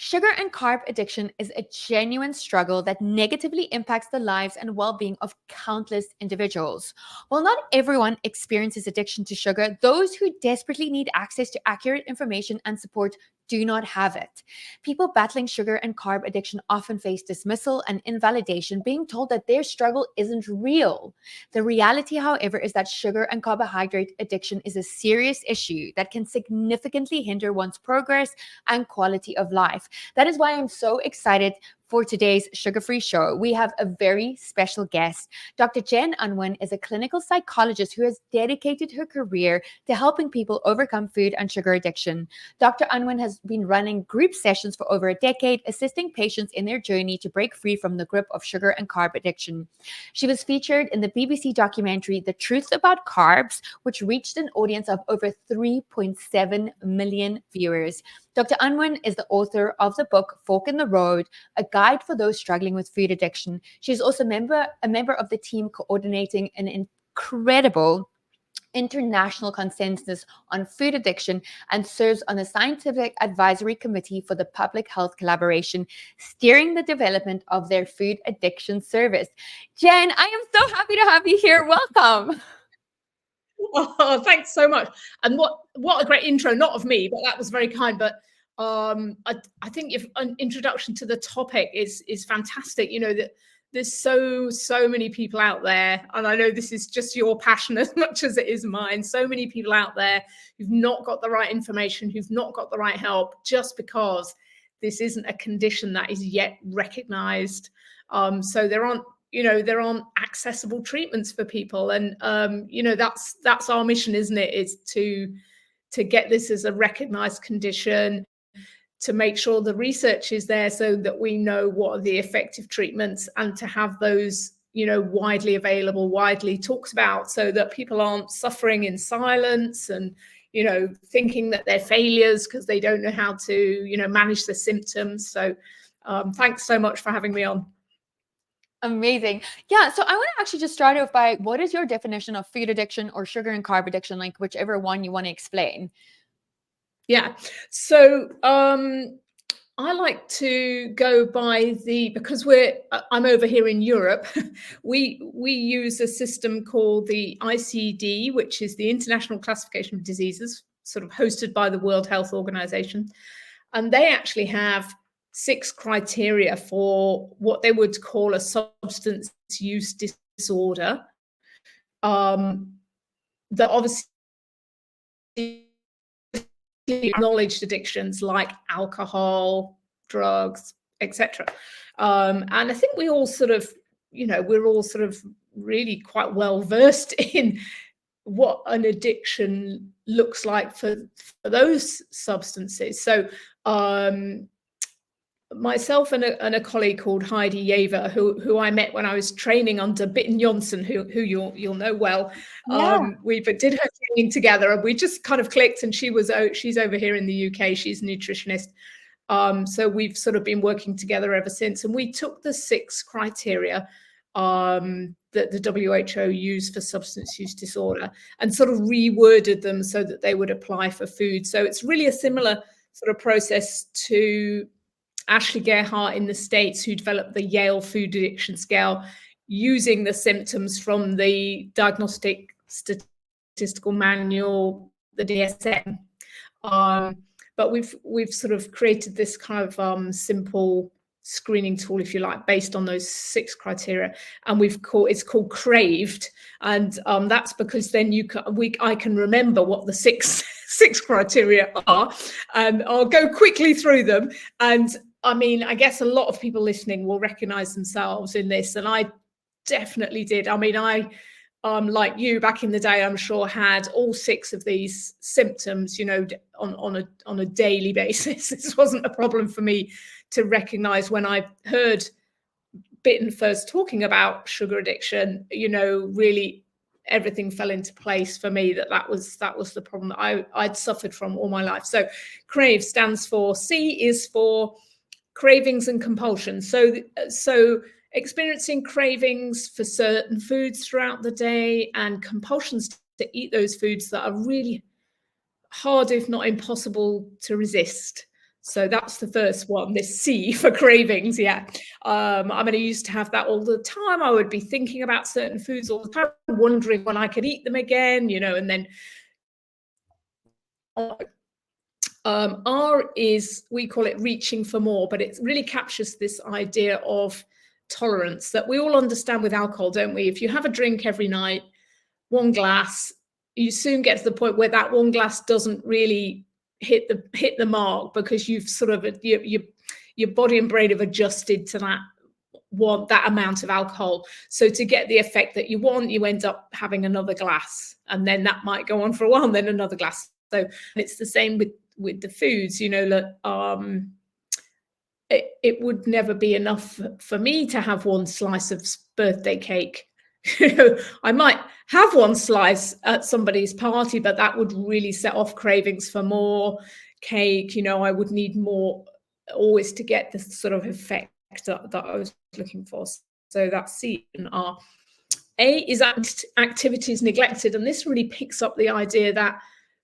Sugar and carb addiction is a genuine struggle that negatively impacts the lives and well being of countless individuals. While not everyone experiences addiction to sugar, those who desperately need access to accurate information and support do not have it. People battling sugar and carb addiction often face dismissal and invalidation, being told that their struggle isn't real. The reality, however, is that sugar and carbohydrate addiction is a serious issue that can significantly hinder one's progress and quality of life. That is why I'm so excited for today's sugar-free show. We have a very special guest. Dr. Jen Unwin is a clinical psychologist who has dedicated her career to helping people overcome food and sugar addiction. Dr. Unwin has been running group sessions for over a decade, assisting patients in their journey to break free from the grip of sugar and carb addiction. She was featured in the BBC documentary The Truth About Carbs, which reached an audience of over 3.7 million viewers. Dr. Unwin is the author of the book Fork in the Road, a guide for those struggling with food addiction. She's also a member of the team coordinating an incredible international consensus on food addiction and serves on the scientific advisory committee for the public health collaboration, steering the development of their food addiction service. Jen, I am so happy to have you here. Welcome. Oh, thanks so much. And what a great intro, not of me, but that was very kind. But I think if an introduction to the topic is fantastic. You know, that there's so many people out there, and I know this is just your passion as much as it is mine. So many people out there who've not got the right information, who've not got the right help, just because this isn't a condition that is yet recognized. So there aren't accessible treatments for people, and that's our mission, isn't it? Is to get this as a recognized condition, to make sure the research is there so that we know what are the effective treatments, and to have those widely available, widely talked about, so that people aren't suffering in silence and thinking that they're failures because they don't know how to manage the symptoms. So thanks so much for having me on. Amazing. Yeah. So I want to actually just start off by, what is your definition of food addiction or sugar and carb addiction, like whichever one you want to explain? Yeah. So I like to go by because I'm over here in Europe, we use a system called the ICD, which is the International Classification of Diseases, sort of hosted by the World Health Organization. And they actually have 6 criteria for what they would call a substance use disorder. That obviously acknowledged addictions like alcohol, drugs, etc. And I think we all sort of, we're all sort of really quite well versed in what an addiction looks like for those substances. So myself and a colleague called Heidi Yever, who I met when I was training under Bitten Johnson, who you'll know well. Yeah. We did her training together, and we just kind of clicked. And she's over here in the UK. She's a nutritionist. So we've sort of been working together ever since. And we took the 6 criteria that the WHO used for substance use disorder and sort of reworded them so that they would apply for food. So it's really a similar sort of process to Ashley Gerhardt in the States, who developed the Yale Food Addiction Scale using the symptoms from the Diagnostic Statistical Manual, the DSM. But we've sort of created this kind of simple screening tool, if you like, based on those 6 criteria, and it's called Craved, and that's because then I can remember what the six criteria are, and I'll go quickly through them. And I mean, I guess a lot of people listening will recognize themselves in this, and I definitely did. I mean, I like you back in the day, I'm sure, had all 6 of these symptoms, on a daily basis. This wasn't a problem for me to recognize. When I heard Bitten first talking about sugar addiction, really everything fell into place for me. That was the problem that I'd suffered from all my life. So CRAVE stands for, C is for cravings and compulsions. So experiencing cravings for certain foods throughout the day, and compulsions to eat those foods that are really hard, if not impossible, to resist. So that's the first one, this C for cravings. Yeah. I mean, I used to have that all the time. I would be thinking about certain foods all the time, wondering when I could eat them again, and then R is, we call it reaching for more, but it really captures this idea of tolerance that we all understand with alcohol, don't we? If you have a drink every night, one glass, you soon get to the point where that one glass doesn't really hit the mark, because you've sort of your body and brain have adjusted to that amount of alcohol. So to get the effect that you want, you end up having another glass, and then that might go on for a while, and then another glass. So it's the same with the foods, it would never be enough for me to have one slice of birthday cake. I might have one slice at somebody's party, but that would really set off cravings for more cake. I would need more always to get the sort of effect that I was looking for. So that's C and R. A is activities neglected, and this really picks up the idea that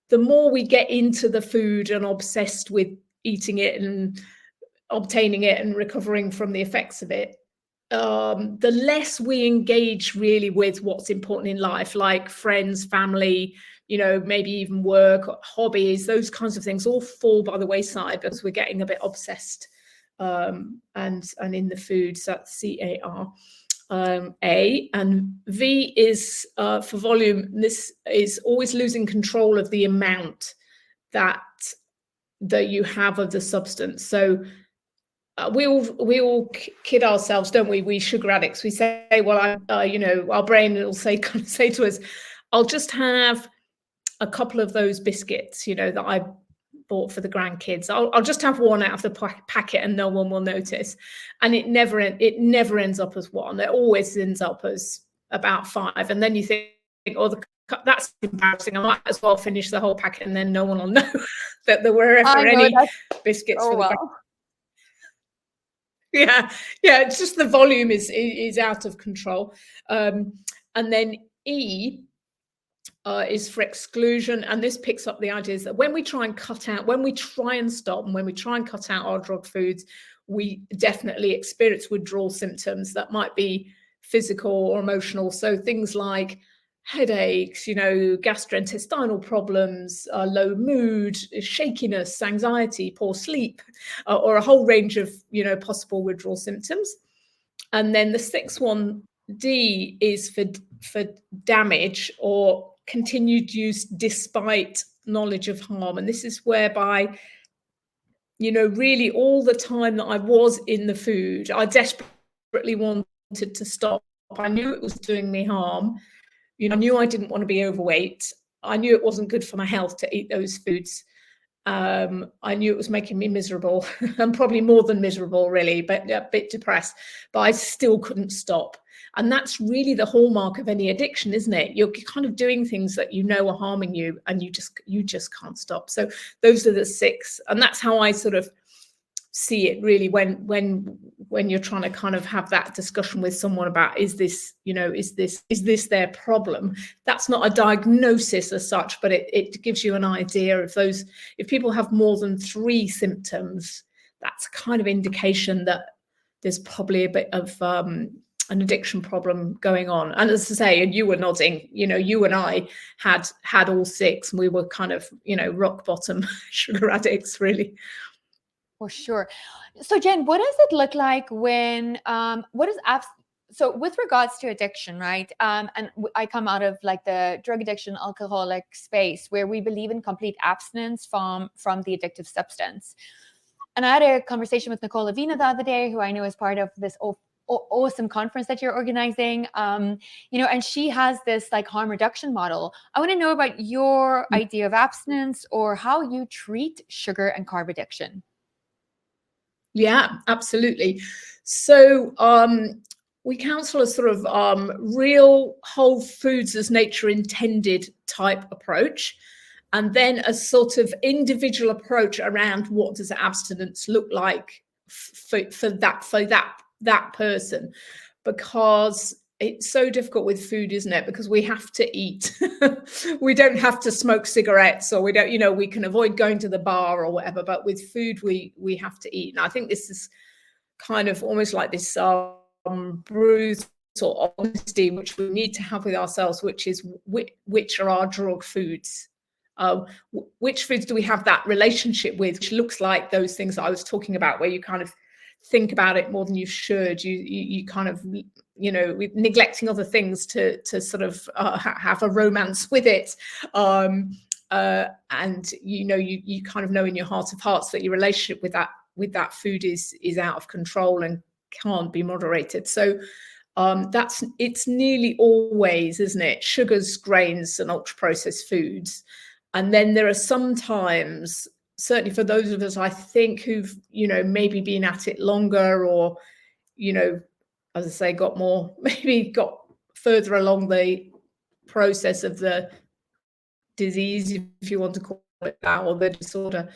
the more we get into the food and obsessed with eating it and obtaining it and recovering from the effects of it, the less we engage really with what's important in life, like friends, family, maybe even work, hobbies, those kinds of things all fall by the wayside because we're getting a bit obsessed and in the food. So that's CAR. A, and V is for volume. This is always losing control of the amount that you have of the substance. So we all kid ourselves, don't we? We sugar addicts. We say, well, our brain will say to us, I'll just have a couple of those biscuits, that I bought for the grandkids. I'll just have one out of the packet and no one will notice. And it never ends up as one. It always ends up as about 5. And then you think, oh, that's embarrassing. I might as well finish the whole packet and then no one will know that there were ever any biscuits for the grandkids. Yeah. It's just the volume is out of control. And then E is for exclusion, and this picks up the ideas that when we try and stop, and when we try and cut out our drug foods, we definitely experience withdrawal symptoms that might be physical or emotional. So things like headaches, gastrointestinal problems, low mood, shakiness, anxiety, poor sleep, or a whole range of possible withdrawal symptoms. And then the 6th one, D, is for damage or continued use despite knowledge of harm. And this is whereby, really all the time that I was in the food, I desperately wanted to stop. I knew it was doing me harm. I knew I didn't want to be overweight. I knew it wasn't good for my health to eat those foods. I knew it was making me miserable and probably more than miserable, really, but a bit depressed, but I still couldn't stop. And that's really the hallmark of any addiction, isn't it? You're kind of doing things that are harming you and you just can't stop. So those are the 6. And that's how I sort of see it, really, when you're trying to kind of have that discussion with someone about, is this their problem? That's not a diagnosis as such, but it gives you an idea of those. If people have more than 3 symptoms, that's a kind of indication that there's probably a bit of an addiction problem going on. And as I say, and you were nodding, you and I had all 6, and we were kind of, rock bottom sugar addicts, really. For sure. So Jen, what does it look like when, so with regards to addiction, right? And I come out of like the drug addiction, alcoholic space where we believe in complete abstinence from the addictive substance. And I had a conversation with Nicole Avina the other day, who I know is part of this awesome conference that you're organizing, and she has this like harm reduction model. I want to know about your idea of abstinence, or how you treat sugar and carb addiction. Yeah, absolutely. So we counsel a sort of real whole foods as nature intended type approach, and then a sort of individual approach around what does abstinence look like for that person, because it's so difficult with food, isn't it? Because we have to eat. We don't have to smoke cigarettes, or we don't, we can avoid going to the bar or whatever. But with food, we have to eat. And I think this is kind of almost like this bruise or honesty which we need to have with ourselves, which is which are our drug foods. Which foods do we have that relationship with, which looks like those things that I was talking about, where you kind of think about it more than you should. You kind of, neglecting other things to sort of have a romance with it. And you kind of know in your heart of hearts that your relationship with that food is out of control and can't be moderated. So it's nearly always, isn't it, sugars, grains, and ultra processed foods. And then there are sometimes, certainly for those of us, I think, who've, maybe been at it longer, or, as I say, got further along the process of the disease, if you want to call it that, or the disorder.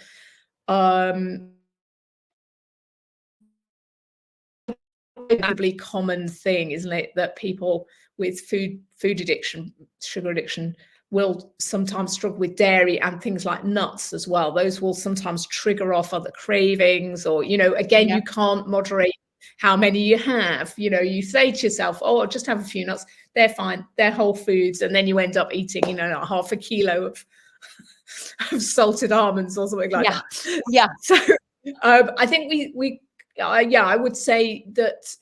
Incredibly common thing, isn't it, that people with food addiction, sugar addiction, will sometimes struggle with dairy and things like nuts as well. Those will sometimes trigger off other cravings, or again, you can't moderate how many you have. You say to yourself, oh, I'll just have a few nuts, they're fine, they're whole foods, and then you end up eating like half a kilo of salted almonds or something like that. So I think I would say that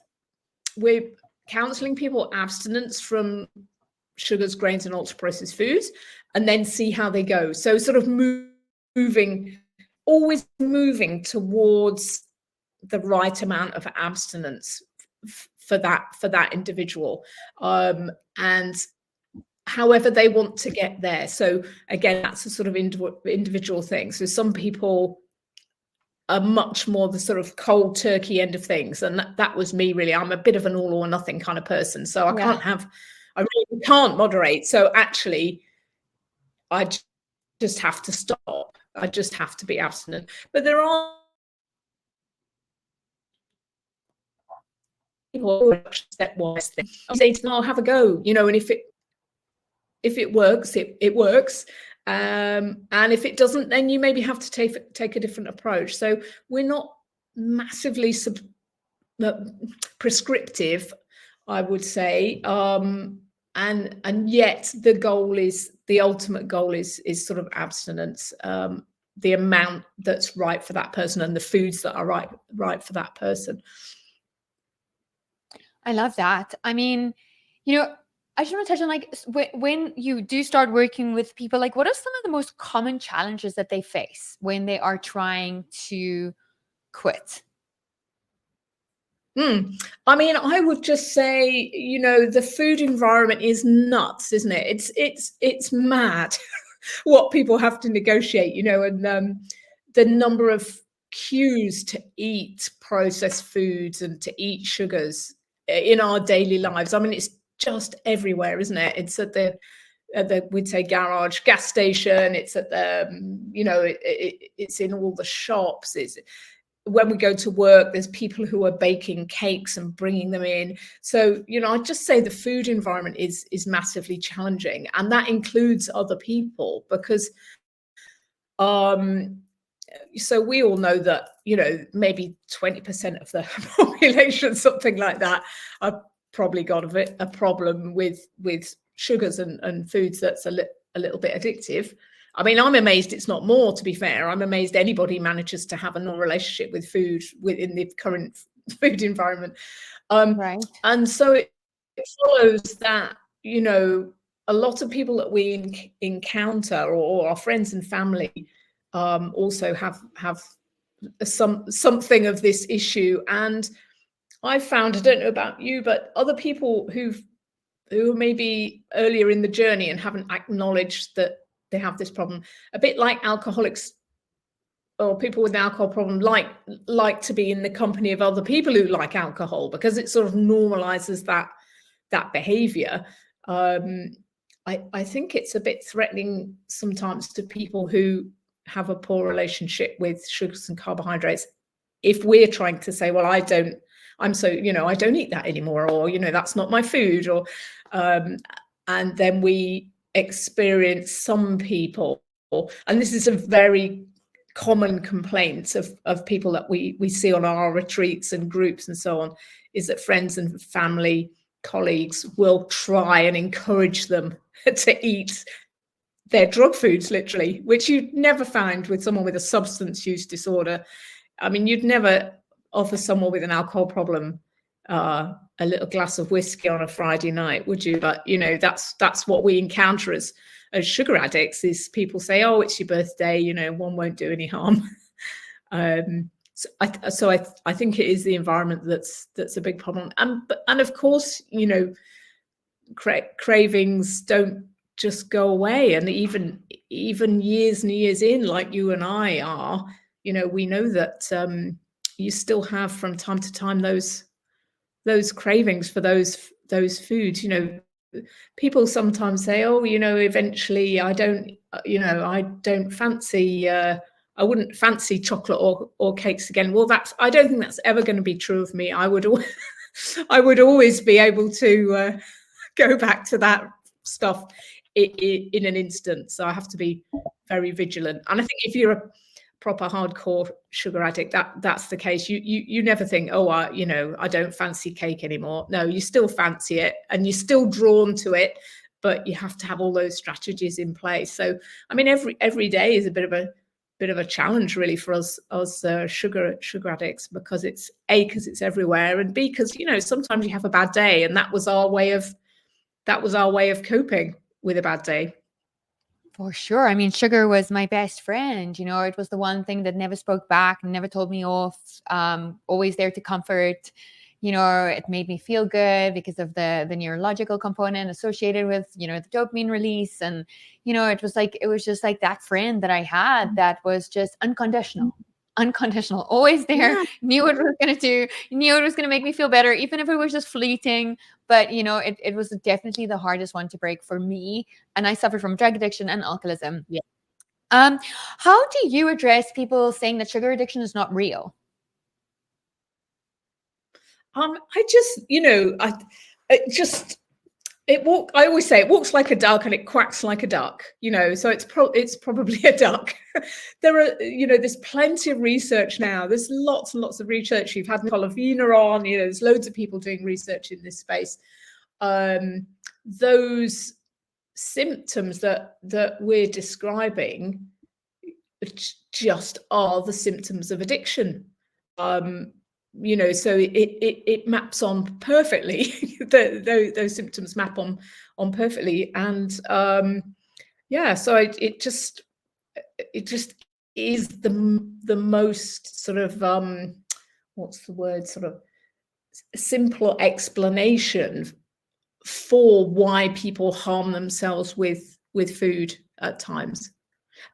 we're counseling people abstinence from sugars, grains, and ultra processed foods, and then see how they go. So sort of always moving towards the right amount of abstinence for that individual, and however they want to get there. So again, that's a sort of individual thing. So some people are much more the sort of cold turkey end of things, and that was me, really. I'm a bit of an all or nothing kind of person, so I really can't moderate. So actually, I just have to stop. I just have to be abstinent. But there are people who stepwise things. I say, "No, have a go," and if it works, it works. And if it doesn't, then you maybe have to take a different approach. So we're not massively prescriptive, I would say. And yet the ultimate goal is sort of abstinence, the amount that's right for that person, and the foods that are right for that person. I love that. I mean, I just want to touch on when you do start working with people, what are some of the most common challenges that they face when they are trying to quit? I mean, I would just say, the food environment is nuts, isn't it? It's mad what people have to negotiate, and the number of cues to eat processed foods and to eat sugars in our daily lives. I mean, it's just everywhere, isn't it? It's at the we'd say garage, gas station. It's at the it's in all the shops. It's when we go to work, there's people who are baking cakes and bringing them in. So, I'd just say the food environment is massively challenging, and that includes other people, because so we all know that, maybe 20% of the population, something like that, have probably got a problem with sugars and foods that's a little bit addictive. I mean, I'm amazed it's not more, to be fair. I'm amazed anybody manages to have a normal relationship with food within the current food environment. Right. And so it follows that, a lot of people that we encounter, or our friends and family, also have something of this issue. And I've found, I don't know about you, but other people who are maybe earlier in the journey and haven't acknowledged that they have this problem, a bit like alcoholics or people with an alcohol problem, like to be in the company of other people who like alcohol, because it sort of normalizes that behavior. I think it's a bit threatening sometimes to people who have a poor relationship with sugars and carbohydrates, if we're trying to say, well, I don't I'm so, I don't eat that anymore, or, that's not my food, or, and then we experience some people, and this is a very common complaint of people that we see on our retreats and groups and so on, is that friends and family, colleagues will try and encourage them to eat their drug foods, literally, which you'd never find with someone with a substance use disorder. I mean, you'd never offer someone with an alcohol problem a little glass of whiskey on a Friday night, would you? But that's what we encounter as sugar addicts, is people say, "Oh, it's your birthday, one won't do any harm." So I think it is the environment that's a big problem, and of course, cravings don't just go away, and even years and years in, like you and I are, we know that you still have from time to time those cravings for those foods. People sometimes say, "Oh, eventually I don't fancy I wouldn't fancy chocolate or cakes again." Well, I don't think that's ever going to be true of me. I would always be able to go back to that stuff in an instant. So I have to be very vigilant. And I think if you're a proper hardcore sugar addict, that's the case. You never think, "Oh, I don't fancy cake anymore." No, you still fancy it, and you're still drawn to it, but you have to have all those strategies in place. So, I mean, every day is a bit of a challenge, really, for us sugar addicts, because it's everywhere, and B, because sometimes you have a bad day, and that was our way of coping with a bad day. For sure. I mean, sugar was my best friend. It was the one thing that never spoke back and never told me off. Always there to comfort. It made me feel good because of the neurological component associated with, the dopamine release. And, it was just like that friend that I had that was just unconditional, always there, Yeah. knew what it was going to do, knew it was going to make me feel better, even if it was just fleeting. But, it was definitely the hardest one to break for me. And I suffered from drug addiction and alcoholism. Yeah. How do you address people saying that sugar addiction is not real? I always say it walks like a duck and it quacks like a duck, so it's probably a duck. There's plenty of research now. There's lots and lots of research. You've had Colavina on, there's loads of people doing research in this space. Those symptoms that we're describing just are the symptoms of addiction. So it maps on perfectly. Those symptoms map on perfectly, and so it just is the most sort of what's the word, sort of simple explanation for why people harm themselves with food at times.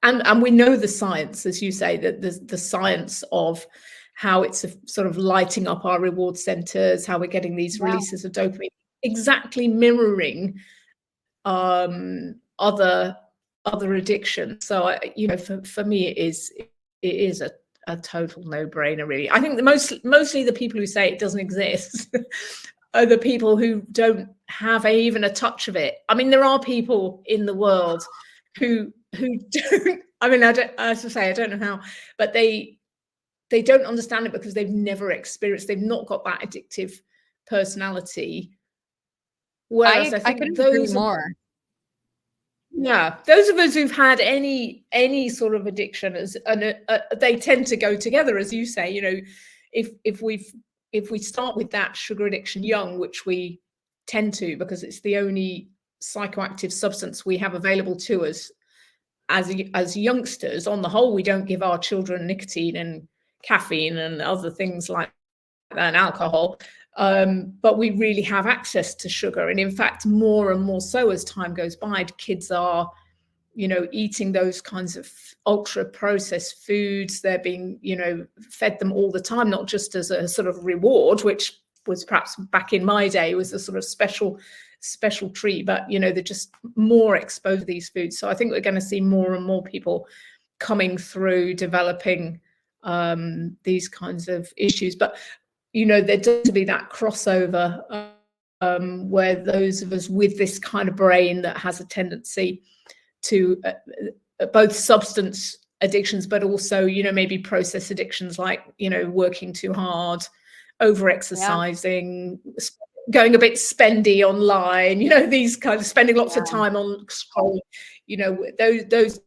And we know the science, as you say, that the science of how it's sort of lighting up our reward centers, how we're getting these releases of dopamine, exactly mirroring other addictions. So for me, it is a total no-brainer, really. I think mostly the people who say it doesn't exist are the people who don't have even a touch of it. I mean, there are people in the world who don't. I mean, as I say, I don't know how, but they don't understand it because they've never experienced. They've not got that addictive personality. Whereas I think couldn't those agree more. Those of us who've had any sort of addiction, they tend to go together, as you say. If we start with that sugar addiction young, which we tend to, because it's the only psychoactive substance we have available to us as youngsters. On the whole, we don't give our children nicotine and caffeine and other things like that, and alcohol, but we really have access to sugar. And in fact, more and more so as time goes by, kids are eating those kinds of ultra processed foods. They're being fed them all the time, not just as a sort of reward, which was perhaps back in my day was a sort of special treat, but they're just more exposed to these foods. So I think we're going to see more and more people coming through developing these kinds of issues. But you know, there does be that crossover where those of us with this kind of brain that has a tendency to both substance addictions, but also, you know, maybe process addictions like, you know, working too hard, over exercising, going a bit spendy online, you know, these kind of spending lots of time on scrolling, you know, those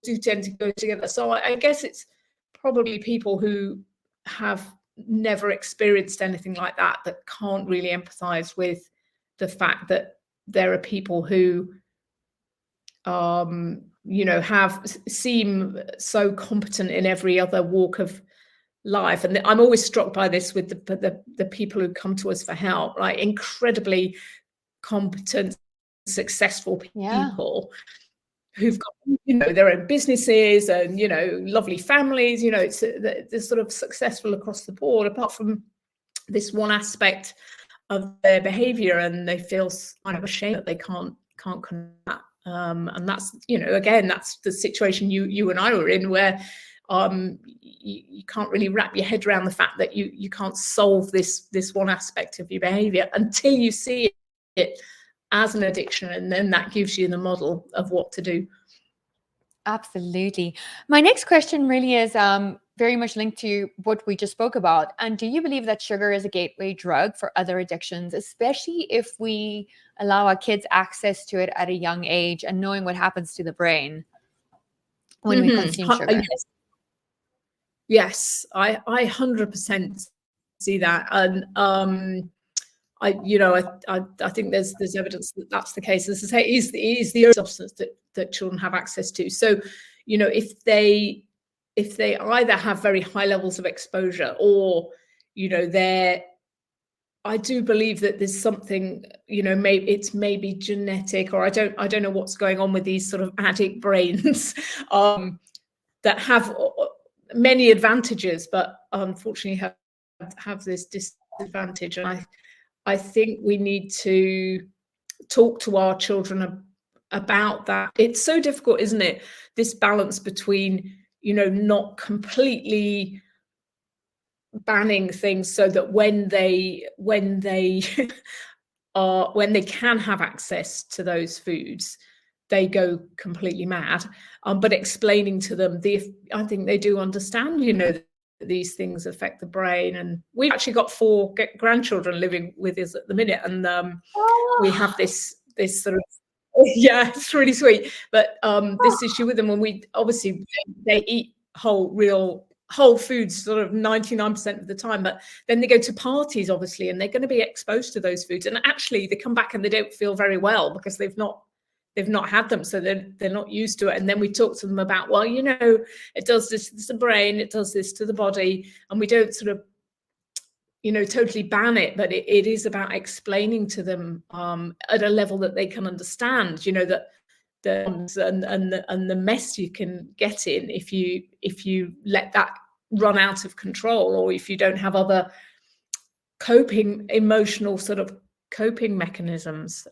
do tend to go together. So I guess it's probably people who have never experienced anything like that can't really empathize with the fact that there are people who you know, seem so competent in every other walk of life. And I'm always struck by this with the people who come to us for help, right? Incredibly competent, successful people who've got, you know, their own businesses and, you know, lovely families. You know, they're sort of successful across the board, apart from this one aspect of their behavior, and they feel kind of ashamed that they can't control that. And that's, you know, again, that's the situation you and I were in, where you can't really wrap your head around the fact that you can't solve this one aspect of your behavior until you see it as an addiction, and then that gives you the model of what to do. Absolutely. My next question really is very much linked to what we just spoke about. And do you believe that sugar is a gateway drug for other addictions, especially if we allow our kids access to it at a young age and knowing what happens to the brain when we consume sugar? Yes, I 100% see that. And I think there's evidence that that's the case. As I say, it is the only substance that children have access to. So, you know, if they either have very high levels of exposure, or, you know, I do believe that there's something, you know, maybe genetic, or I don't know what's going on with these sort of addict brains that have many advantages, but unfortunately have this disadvantage. And I think we need to talk to our children about that. It's so difficult, isn't it? This balance between, you know, not completely banning things so that when they can have access to those foods, they go completely mad. But explaining to them, I think they do understand, you know, these things affect the brain. And we've actually got 4 grandchildren living with us at the minute, and we have this sort of, yeah, it's really sweet, but this issue with them, when we obviously they eat whole foods sort of 99% of the time, but then they go to parties, obviously, and they're going to be exposed to those foods, and actually they come back and they don't feel very well because they've not had them, so they're not used to it. And then we talk to them about, well, you know, it does this to the brain, it does this to the body, and we don't sort of, you know, totally ban it, but it is about explaining to them at a level that they can understand, you know, that and the mess you can get in if you let that run out of control, or if you don't have other emotional sort of coping mechanisms.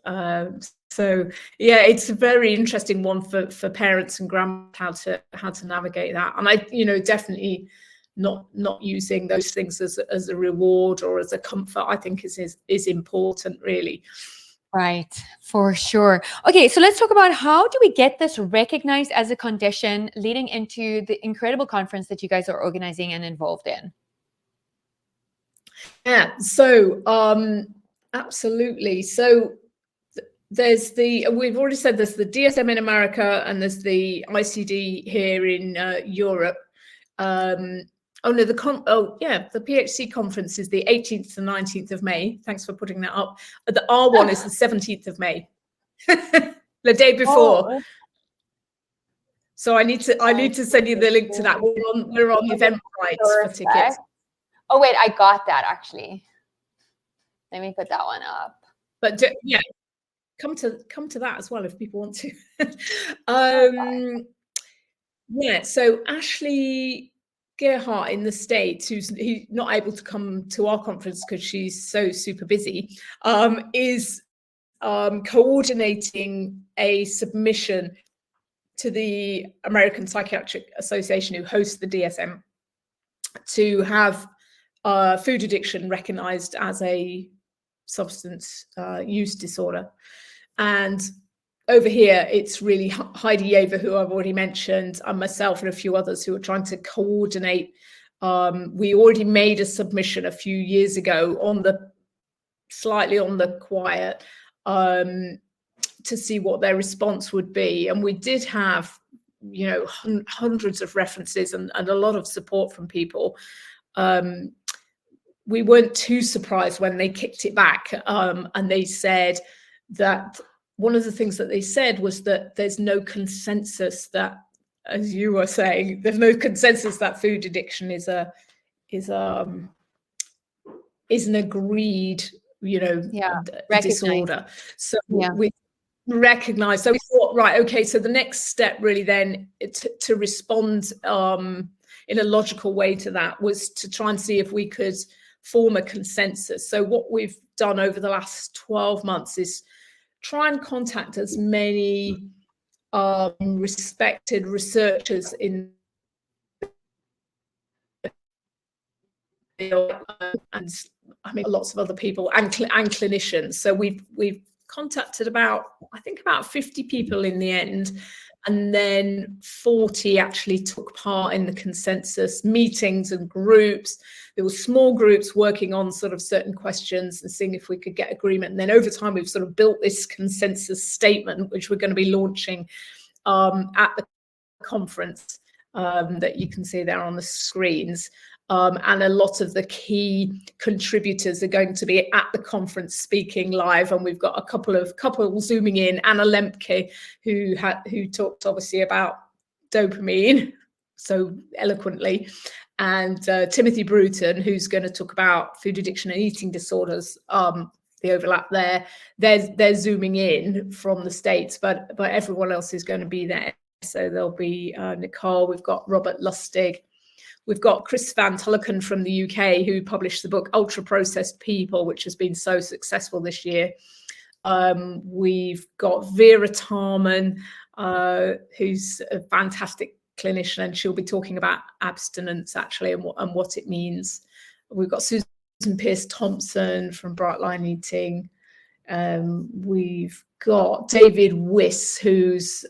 So yeah, it's a very interesting one for parents and grandparents how to navigate that. And I, you know, definitely not using those things as a reward or as a comfort, I think is important, really. Right, for sure. Okay, so let's talk about how do we get this recognized as a condition leading into the incredible conference that you guys are organizing and involved in? Yeah, so absolutely. So we've already said there's the DSM in America, and there's the ICD here in Europe. The PHC conference is the 18th to 19th of May. Thanks for putting that up. The R1 is the 17th of May, the day before. Oh. So I need to send you the link to that. We're on Eventbrite for tickets. Oh wait, I got that actually. Let me put that one up. But yeah, come to that as well if people want to. Yeah, so Ashley Gerhardt in the States, who's not able to come to our conference because she's so super busy, is coordinating a submission to the American Psychiatric Association, who hosts the DSM, to have food addiction recognized as a substance use disorder. And over here, it's really Heidi Yever, who I've already mentioned, and myself and a few others who are trying to coordinate. We already made a submission a few years ago slightly on the quiet, to see what their response would be. And we did have, hundreds of references and a lot of support from people. We weren't too surprised when they kicked it back, and they said that one of the things that they said was that there's no consensus that, as you were saying, there's no consensus that food addiction is an agreed, disorder. So we recognize. So we thought, right, okay, so the next step really then to respond in a logical way to that was to try and see if we could form a consensus. So what we've done over the last 12 months is try and contact as many respected researchers in and I mean lots of other people and clinicians. So we've contacted about 50 people in the end, and then 40 actually took part in the consensus meetings and groups. There were small groups working on sort of certain questions and seeing if we could get agreement. And then over time, we've sort of built this consensus statement, which we're going to be launching at the conference that you can see there on the screens. And a lot of the key contributors are going to be at the conference speaking live, and we've got a couple zooming in. Anna Lemke, who talked obviously about dopamine so eloquently, and Timothy Bruton, who's going to talk about food addiction and eating disorders. The overlap there. They're zooming in from the States, but everyone else is going to be there. So there'll be Nicole. We've got Robert Lustig. We've got Chris Van Tullochen from the UK, who published the book Ultra Processed People, which has been so successful this year. We've got Vera Tarman, who's a fantastic clinician, and she'll be talking about abstinence actually and what it means. We've got Susan Pierce Thompson from Bright Line Eating. We've got David Wiss, who's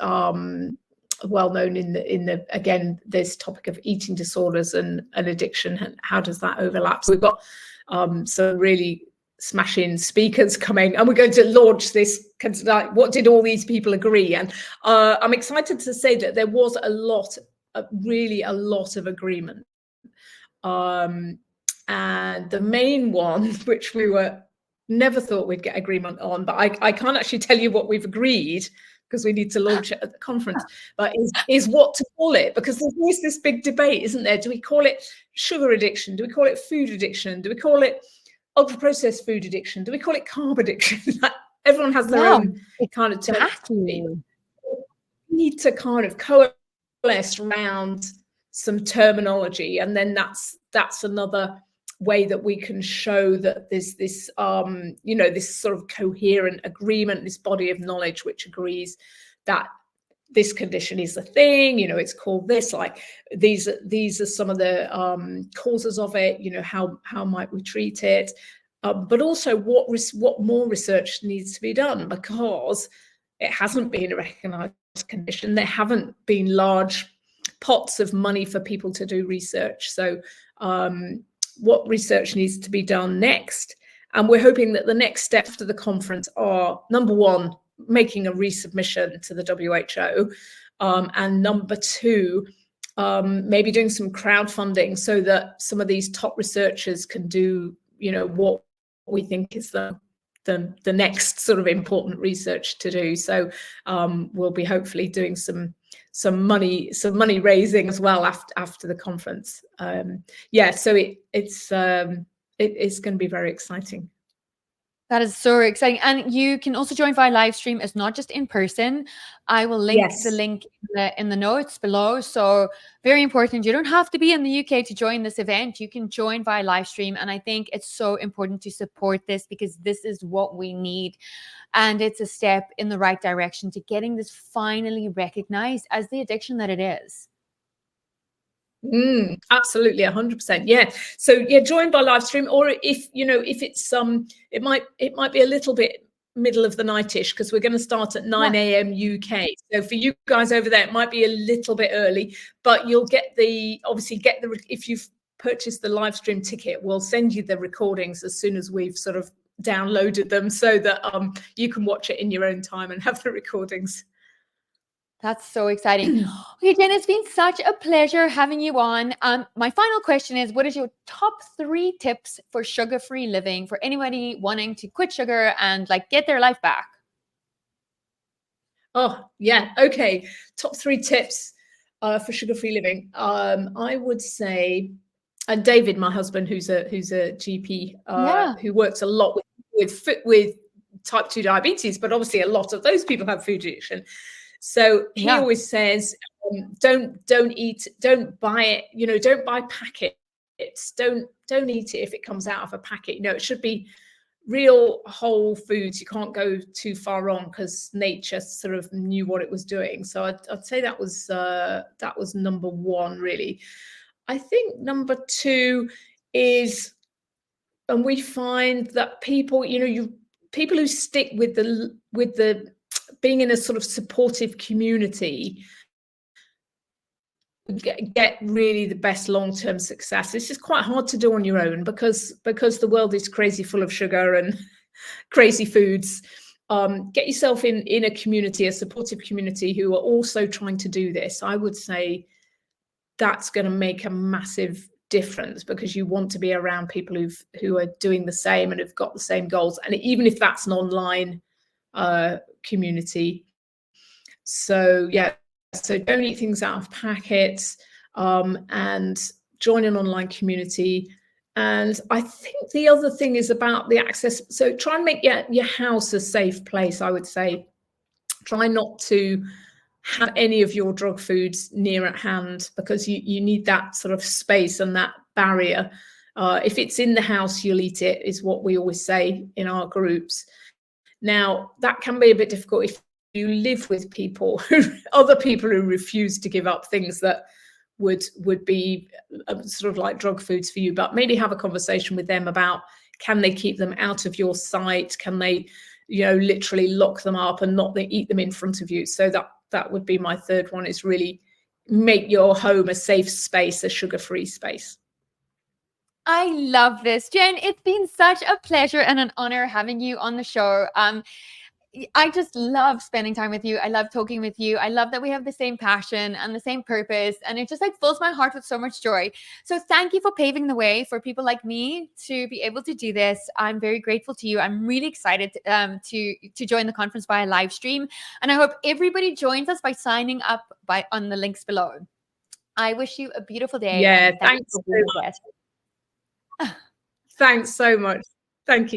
well known in the again this topic of eating disorders and addiction, and how does that overlap. So we've got some really smashing speakers coming, and we're going to launch this, like, what did all these people agree? And I'm excited to say that there was really a lot of agreement, and the main one, which we never thought we'd get agreement on, but I can't actually tell you what we've agreed because we need to launch it at the conference, but is what to call it, because there's always this big debate, isn't there? Do we call it sugar addiction? Do we call it food addiction? Do we call it ultra processed food addiction? Do we call it carb addiction? Everyone has their own kind of terminology. We need to kind of coalesce around some terminology, and then that's another way that we can show that there's this this sort of coherent agreement, this body of knowledge which agrees that this condition is a thing, it's called this, like these are some of the causes of it, how might we treat it, but also what more research needs to be done, because it hasn't been a recognized condition. There haven't been large pots of money for people to do research. So what research needs to be done next? And we're hoping that the next steps after the conference are, number one, making a resubmission to the WHO, and number two, maybe doing some crowdfunding so that some of these top researchers can do, what we think is the next sort of important research to do. So we'll be hopefully doing some money raising as well after the conference. So it's going to be very exciting. That is so exciting. And you can also join via live stream. It's not just in person. I will link the link in the notes below. So very important. You don't have to be in the UK to join this event. You can join via live stream. And I think it's so important to support this, because this is what we need. And it's a step in the right direction to getting this finally recognized as the addiction that it is. Absolutely, 100%. Yeah. So yeah, join by live stream, or if it's it might be a little bit middle of the nightish because we're going to start at 9 a.m. UK. So for you guys over there, it might be a little bit early, but you'll obviously get the if you've purchased the live stream ticket, we'll send you the recordings as soon as we've sort of downloaded them so that you can watch it in your own time and have the recordings. That's so exciting. Okay, Jen, it's been such a pleasure having you on. My final question is, what is your top 3 tips for sugar-free living for anybody wanting to quit sugar and like get their life back? Oh, yeah. Okay. Top 3 tips for sugar-free living. I would say, and David, my husband, who's a GP, who works a lot with type 2 diabetes, but obviously a lot of those people have food addiction. So he always says, don't buy it, don't buy packets. Don't eat it if it comes out of a packet. It should be real whole foods. You can't go too far wrong because nature sort of knew what it was doing. So I'd say that was number 1, really. I think number 2 is, and we find that people, people who stick with the being in a sort of supportive community get really the best long-term success. It's just quite hard to do on your own because the world is crazy full of sugar and crazy foods. Get yourself in a community, a supportive community who are also trying to do this. I would say that's going to make a massive difference because you want to be around people who are doing the same and have got the same goals. And even if that's an online community. So yeah, so don't eat things out of packets, and join an online community. And I think the other thing is about the access. So try and make your house a safe place, I would say. Try not to have any of your drug foods near at hand because you need that sort of space and that barrier. If it's in the house, you'll eat it, is what we always say in our groups. Now, that can be a bit difficult if you live with people, other people who refuse to give up things that would be sort of like drug foods for you, but maybe have a conversation with them about, can they keep them out of your sight? Can they, literally lock them up and not eat them in front of you? So that would be my third one, is really make your home a safe space, a sugar-free space. I love this, Jen. It's been such a pleasure and an honor having you on the show. I just love spending time with you. I love talking with you. I love that we have the same passion and the same purpose. And it just like fills my heart with so much joy. So thank you for paving the way for people like me to be able to do this. I'm very grateful to you. I'm really excited to join the conference via live stream. And I hope everybody joins us by signing up on the links below. I wish you a beautiful day. Yeah, and thanks for being a guest. Thanks so much. Thank you.